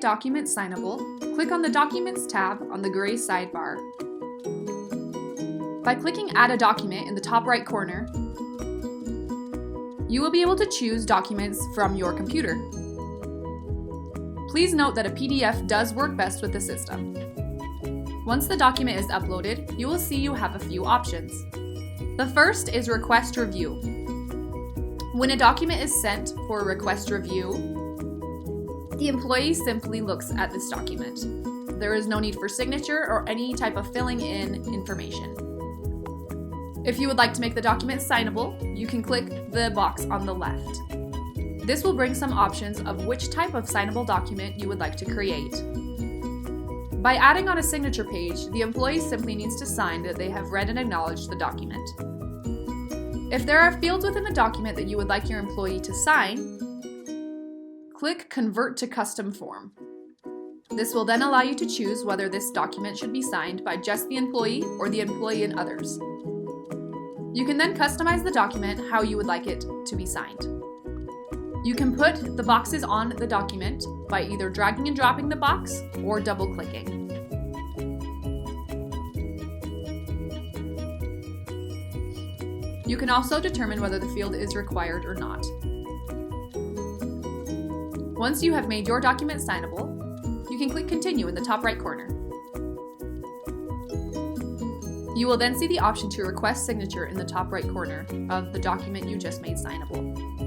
document signable, click on the Documents tab on the gray sidebar. By clicking Add a Document in the top right corner, you will be able to choose documents from your computer. Please note that a PDF does work best with the system. Once the document is uploaded, you will see you have a few options. The first is Request Review. When a document is sent for request review, the employee simply looks at this document. There is no need for signature or any type of filling in information. If you would like to make the document signable, you can click the box on the left. This will bring some options of which type of signable document you would like to create. By adding on a signature page, the employee simply needs to sign that they have read and acknowledged the document. If there are fields within the document that you would like your employee to sign, click Convert to Custom Form. This will then allow you to choose whether this document should be signed by just the employee or the employee and others. You can then customize the document how you would like it to be signed. You can put the boxes on the document by either dragging and dropping the box or double-clicking. You can also determine whether the field is required or not. Once you have made your document signable, you can click Continue in the top right corner. You will then see the option to request signature in the top right corner of the document you just made signable.